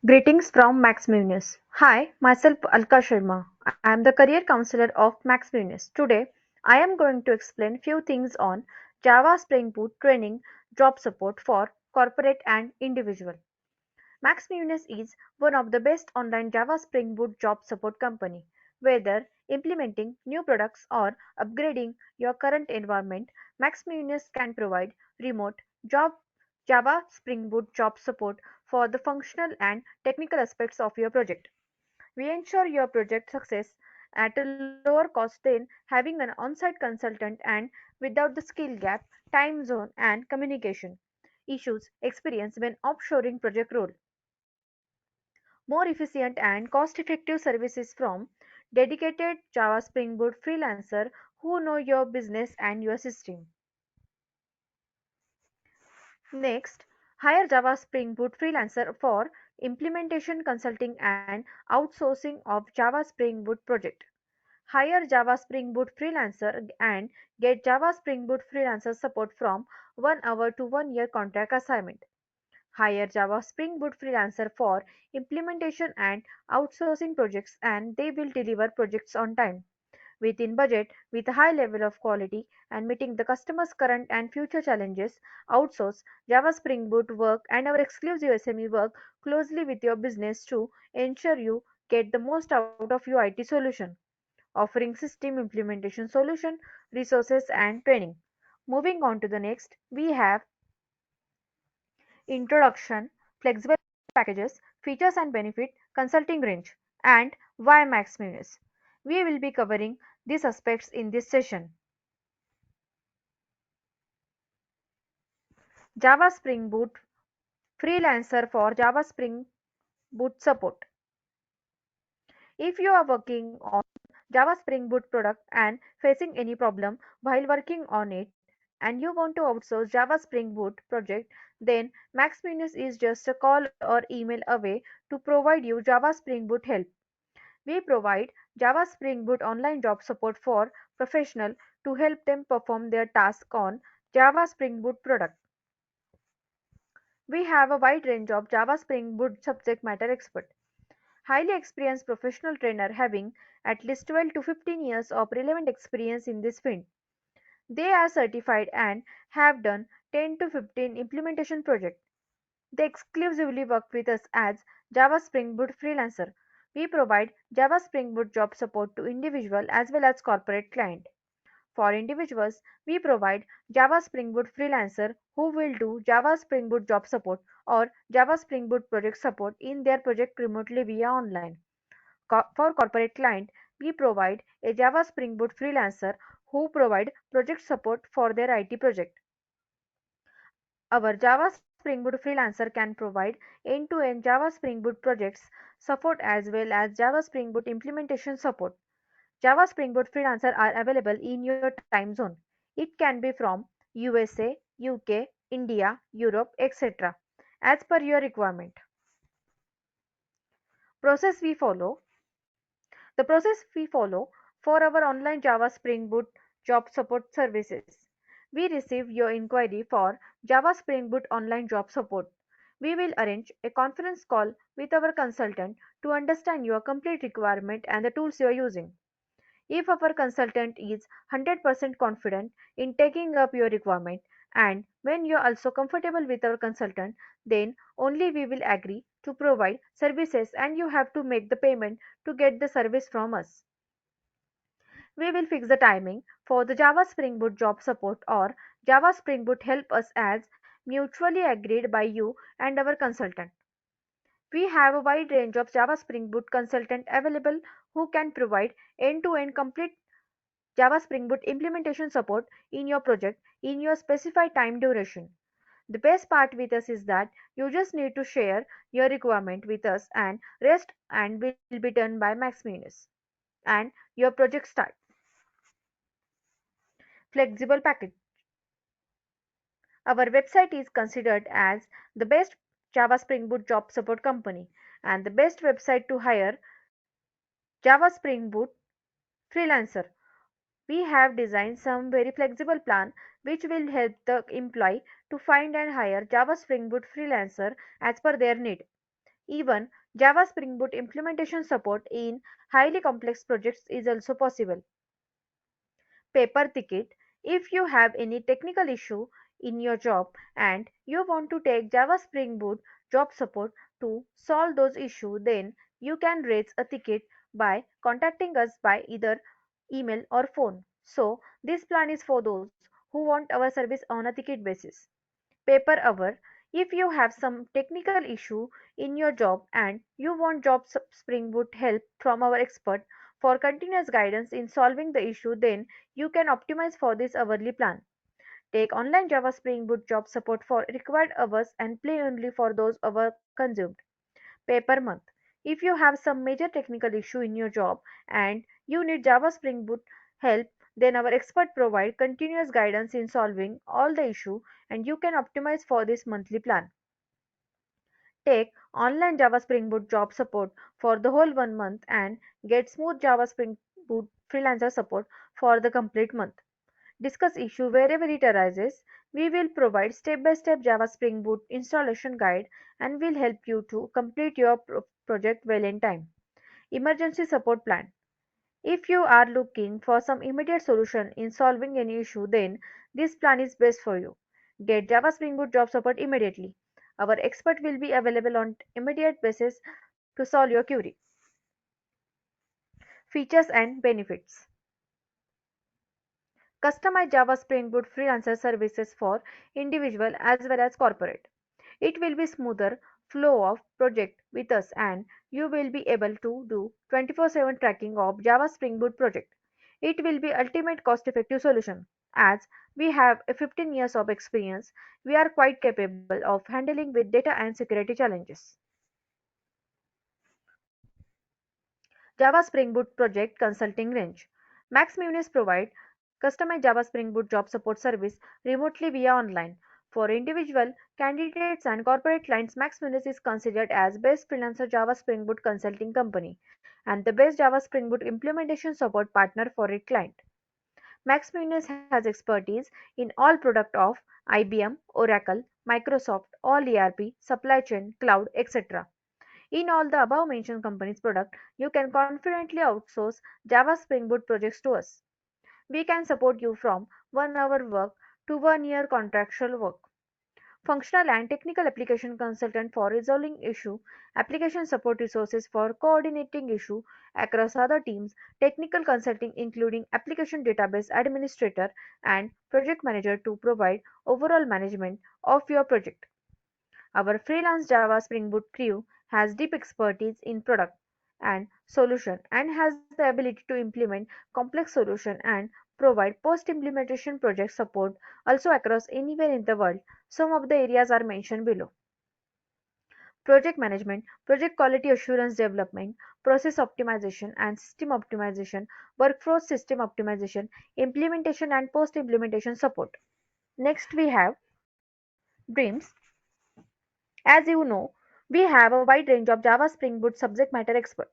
Greetings from Max Munis. Hi, myself Alka Sharma. I am the career counselor of Max Munis. Today, I am going to explain few things on Java Spring Boot training job support for corporate and individual. Max Munis is one of the best online Java Spring Boot job support company. Whether implementing new products or upgrading your current environment, Max Munis can provide remote job Java Spring Boot job support for the functional and technical aspects of your project. We ensure your project success at a lower cost than having an on-site consultant and without the skill gap, time zone and communication issues experienced when offshoring project role. More efficient and cost-effective services from dedicated Java Spring Boot freelancer who know your business and your system. Next, hire Java Spring Boot freelancer for implementation consulting and outsourcing of Java Spring Boot project. Hire Java Spring Boot freelancer and get Java Spring Boot freelancer support from 1 hour to 1 year contract assignment. Hire Java Spring Boot freelancer for implementation and outsourcing projects and they will deliver projects on time, within budget, with a high level of quality and meeting the customer's current and future challenges. Outsource Java Spring Boot work and our exclusive SME work closely with your business to ensure you get the most out of your IT solution, offering system implementation solution, resources and training. Moving on to the next, we have introduction, flexible packages, features and benefit, consulting range, and why Max Munis. We will be covering these aspects in this session. Java Spring Boot Freelancer for Java Spring Boot support. If you are working on Java Spring Boot product and facing any problem while working on it and you want to outsource Java Spring Boot project, then Max Munis is just a call or email away to provide you Java Spring Boot help. We provide Java Spring Boot online job support for professionals to help them perform their task on Java Spring Boot product. We have a wide range of Java Spring Boot subject matter expert, highly experienced professional trainer having at least 12 to 15 years of relevant experience in this field. They are certified and have done 10 to 15 implementation projects. They exclusively work with us as Java Spring Boot freelancer. We provide Java Spring Boot job support to individual as well as corporate client. For individuals, we provide Java Spring Boot freelancer who will do Java Spring Boot job support or Java Spring Boot project support in their project remotely via online. For corporate client, we provide a Java Spring Boot freelancer who provide project support for their IT project. Our Java Spring Boot freelancer can provide end-to-end Java Spring Boot projects support as well as Java Spring Boot implementation support. Java Spring Boot freelancer are available in your time zone. It can be from USA, UK, India, Europe, etc. as per your requirement. Process we follow. The process we follow for our online Java Spring Boot job support services. We receive your inquiry for Java Spring Boot online job support. We will arrange a conference call with our consultant to understand your complete requirement and the tools you are using. If our consultant is 100% confident in taking up your requirement and when you are also comfortable with our consultant, then only we will agree to provide services and you have to make the payment to get the service from us. We will fix the timing for the Java Spring Boot job support or Java Spring Boot help us as mutually agreed by you and our consultant. We have a wide range of Java Spring Boot consultant available who can provide end-to-end complete Java Spring Boot implementation support in your project in your specified time duration. The best part with us is that you just need to share your requirement with us and rest and will be done by Max Munis. And your project start. Flexible package. Our website is considered as the best Java Spring Boot job support company and the best website to hire Java Spring Boot freelancer. We have designed some very flexible plan which will help the employee to find and hire Java Spring Boot freelancer as per their need. Even Java Spring Boot implementation support in highly complex projects is also possible. Paper ticket. If you have any technical issue in your job and you want to take Java Spring Boot job support to solve those issues, then you can raise a ticket by contacting us by either email or phone. So, this plan is for those who want our service on a ticket basis. Paper hour. If you have some technical issue in your job and you want job Spring Boot help from our expert for continuous guidance in solving the issue, then you can optimize for this hourly plan. Take online Java Spring Boot job support for required hours and pay only for those hours consumed. Pay per month. If you have some major technical issue in your job and you need Java Spring Boot help, then our expert provide continuous guidance in solving all the issue and you can optimize for this monthly plan. Take online Java Spring Boot job support for the whole 1 month and get smooth Java Spring Boot freelancer support for the complete month. Discuss issue wherever it arises. We will provide step-by-step Java Spring Boot installation guide and will help you to complete your project well in time. Emergency support plan. If you are looking for some immediate solution in solving any issue, then this plan is best for you. Get Java Spring Boot job support immediately. Our expert will be available on immediate basis to solve your query. Features and benefits. Customize Java Spring Boot freelancer services for individual as well as corporate. It will be smoother flow of project with us and you will be able to do 24/7 tracking of Java Spring Boot project. It will be ultimate cost effective solution. As we have a 15 years of experience, we are quite capable of handling with data and security challenges. Java Spring Boot project consulting range. Max Munis provide customized Java Spring Boot job support service remotely via online. For individual, candidates and corporate clients, Max Munis is considered as best freelancer Java Spring Boot consulting company and the best Java Spring Boot implementation support partner for its client. Max Munis has expertise in all product of IBM, Oracle, Microsoft, all ERP, supply chain, cloud, etc. In all the above mentioned companies' product, you can confidently outsource Java Spring Boot projects to us. We can support you from 1 hour work to 1 year contractual work. Functional and technical application consultant for resolving issue, application support resources for coordinating issue across other teams, technical consulting including application database administrator and project manager to provide overall management of your project. Our freelance Java Spring Boot crew has deep expertise in product and solution and has the ability to implement complex solution and provide post-implementation project support also across anywhere in the world. Some of the areas are mentioned below. Project management, project quality assurance development, process optimization and system optimization, workflow system optimization, implementation and post-implementation support. Next we have Dreams. As you know, we have a wide range of Java Spring Boot subject matter expert.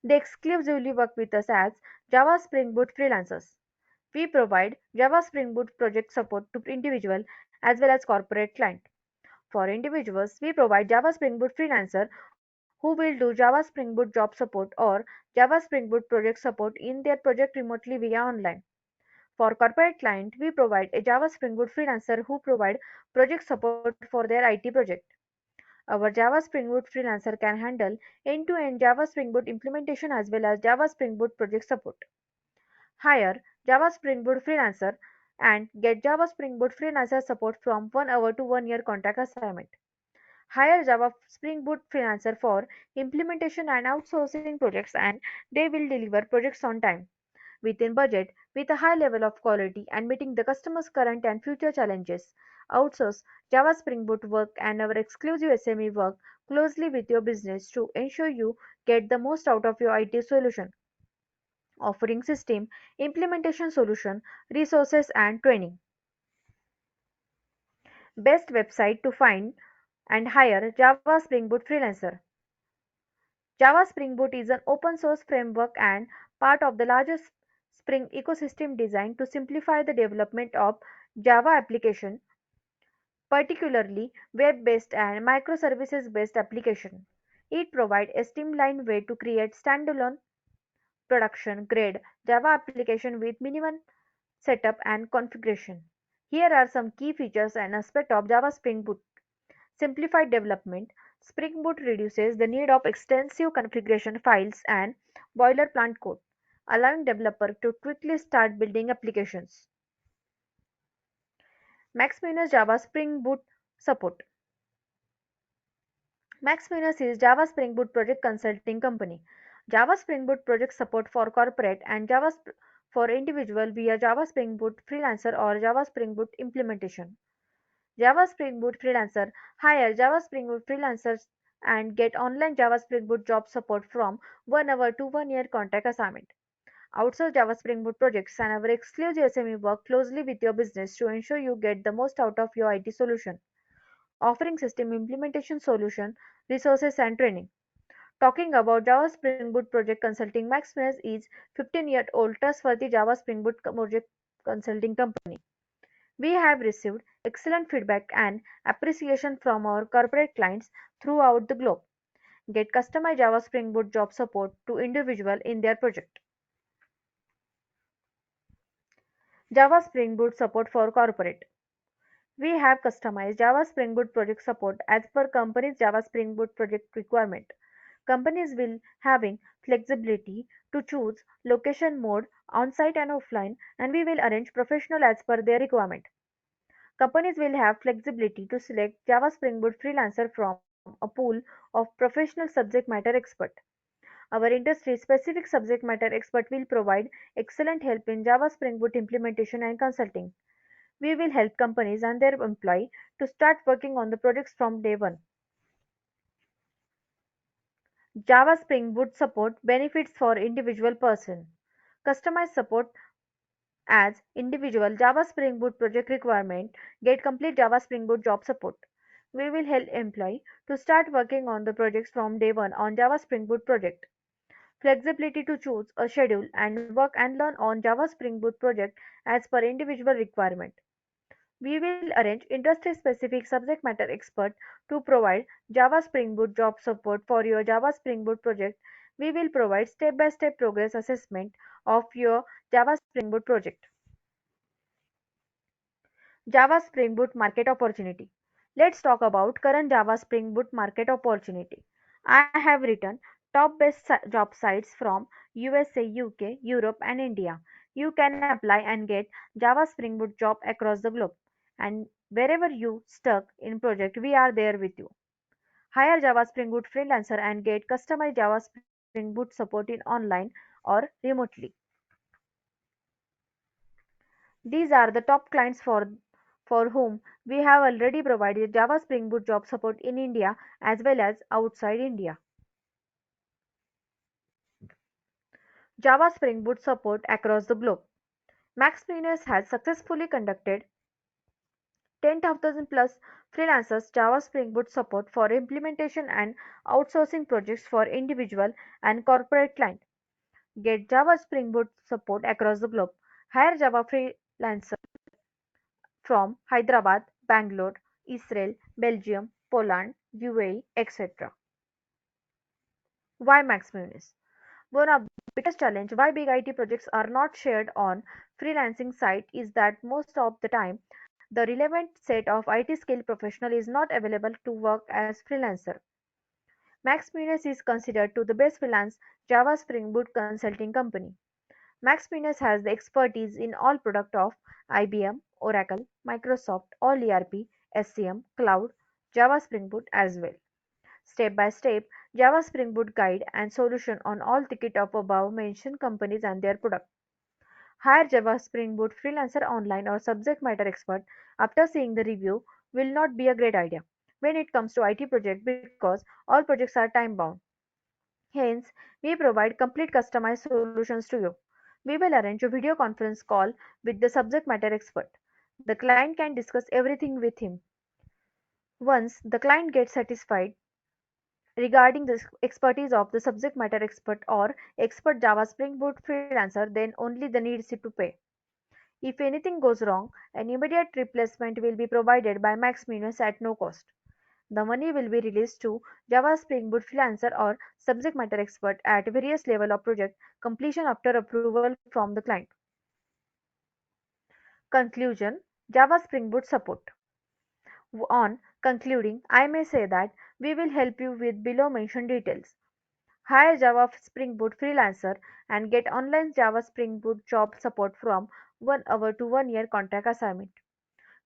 They exclusively work with us as Java Spring Boot freelancers. We provide Java Spring Boot project support to individual as well as corporate client. For individuals, we provide Java Spring Boot freelancer who will do Java Spring Boot job support or Java Spring Boot project support in their project remotely via online. For corporate client, we provide a Java Spring Boot freelancer who provide project support for their IT project. Our Java Spring Boot freelancer can handle end-to-end Java Spring Boot implementation as well as Java Spring Boot project support. Hire Java Spring Boot freelancer and get Java Spring Boot freelancer support from 1 hour to 1 year contract assignment. Hire Java Spring Boot freelancer for implementation and outsourcing projects and they will deliver projects on time, within budget, with a high level of quality and meeting the customer's current and future challenges. Outsource Java Spring Boot work and our exclusive SME work closely with your business to ensure you get the most out of your IT solution, offering system, implementation solution, resources and training. Best website to find and hire Java Spring Boot freelancer. Java Spring Boot is an open source framework and part of the largest Spring ecosystem designed to simplify the development of Java application, particularly web-based and microservices-based application. It provides a streamlined way to create standalone production grade Java application with minimum setup and configuration. Here are some key features and aspects of Java Spring Boot. Simplified development. Spring Boot reduces the need of extensive configuration files and boilerplate code, allowing developers to quickly start building applications. Max Minus Java Spring Boot support. Max Minus is Java Spring Boot project consulting company. Java Spring Boot project support for corporate and for individual via Java Spring Boot Freelancer or Java Spring Boot implementation. Java Spring Boot Freelancer. Hire Java Spring Boot freelancers and get online Java Spring Boot job support from 1 hour to 1 year contract assignment. Outsource Java Spring Boot projects and our exclusive SME work closely with your business to ensure you get the most out of your IT solution. Offering system implementation solution, resources and training. Talking about Java Spring Boot project consulting, Maximus is 15-year-old trustworthy Java Spring Boot project consulting company. We have received excellent feedback and appreciation from our corporate clients throughout the globe. Get customized Java Spring Boot job support to individual in their project. Java Spring Boot support for corporate. We have customized Java Spring Boot project support as per company's Java Spring Boot project requirement. Companies will having flexibility to choose location mode on-site and offline, and we will arrange professional as per their requirement. Companies will have flexibility to select Java Spring Boot freelancer from a pool of professional subject matter expert. Our industry specific subject matter expert will provide excellent help in Java Spring Boot implementation and consulting. We will help companies and their employee to start working on the projects from day one. Java Spring Boot support benefits for individual person. Customized support as individual Java Spring Boot project requirement. Get complete Java Spring Boot job support. We will help employee to start working on the projects from day one on Java Spring Boot project. Flexibility to choose a schedule and work and learn on Java Spring Boot project as per individual requirement. We will arrange industry-specific subject matter expert to provide Java Spring Boot job support for your Java Spring Boot project. We will provide step-by-step progress assessment of your Java Spring Boot project. Java Spring Boot market opportunity. Let's talk about current Java Spring Boot market opportunity. I have written top best job sites from USA, UK, Europe and India. You can apply and get Java Spring Boot job across the globe. And wherever you stuck in project, we are there with you. Hire Java Spring Boot freelancer and get customized Java Spring Boot support in online or remotely. These are the top clients for whom we have already provided Java Spring Boot job support in India as well as outside India. Java Spring Boot support across the globe. Max Minus has successfully conducted 10,000 plus freelancers Java Spring Boot support for implementation and outsourcing projects for individual and corporate client. Get Java Spring Boot support across the globe. Hire Java freelancer from Hyderabad, Bangalore, Israel, Belgium, Poland, UAE, etc. Why Max Munis? One of the biggest challenge why big IT projects are not shared on freelancing site is that most of the time the relevant set of IT skill professional is not available to work as freelancer. Max Munis is considered to the best freelance Java Spring Boot consulting company. Max Munis has the expertise in all product of IBM, Oracle, Microsoft, all ERP, SCM, Cloud, Java Spring Boot as well. Step by step, Java Spring Boot guide and solution on all ticket of above mentioned companies and their product. Hire Java Spring Boot freelancer online or subject matter expert after seeing the review will not be a great idea when it comes to IT project because all projects are time bound. Hence, we provide complete customized solutions to you. We will arrange a video conference call with the subject matter expert. The client can discuss everything with him. Once the client gets satisfied regarding the expertise of the subject matter expert or expert Java Spring Boot freelancer, then only the needs to pay. If anything goes wrong, an immediate replacement will be provided by Max Minus at no cost. The money will be released to Java Spring Boot freelancer or subject matter expert at various level of project completion after approval from the client. Conclusion: Java Spring Boot support. On concluding, I may say that we will help you with below mentioned details. Hire Java Spring Boot freelancer and get online Java Spring Boot job support from 1 hour to 1 year contract assignment.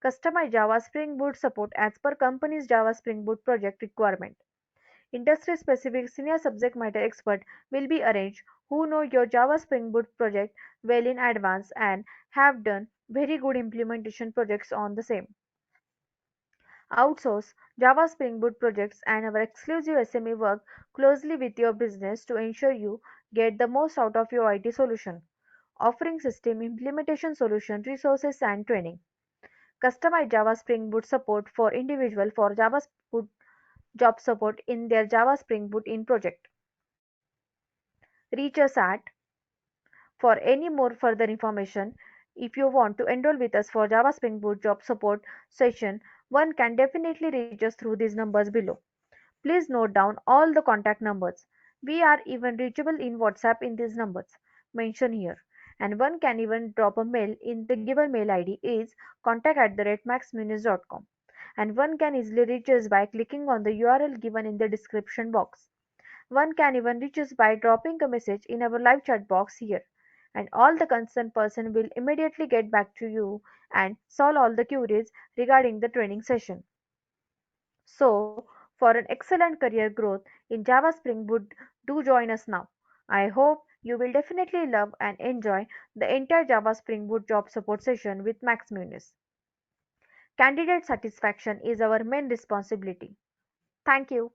Customize Java Spring Boot support as per company's Java Spring Boot project requirement. Industry specific senior subject matter expert will be arranged who know your Java Spring Boot project well in advance and have done very good implementation projects on the same. Outsource Java Spring Boot projects and our exclusive SME work closely with your business to ensure you get the most out of your IT solution, offering system implementation solution resources and training. Customize Java Spring Boot support for individual for Java Boot job support in their Java Spring Boot in project. Reach us at for any more further information. If you want to enroll with us for Java Spring Boot job support session, one can definitely reach us through these numbers below. Please note down all the contact numbers. We are even reachable in WhatsApp in these numbers mentioned here. And one can even drop a mail in the given mail ID is contact@maxmunis.com. And one can easily reach us by clicking on the URL given in the description box. One can even reach us by dropping a message in our live chat box here. And all the concerned person will immediately get back to you and solve all the queries regarding the training session. So, for an excellent career growth in Java Spring Boot, do join us now. I hope you will definitely love and enjoy the entire Java Spring Boot job support session with Max Muniz. Candidate satisfaction is our main responsibility. Thank you.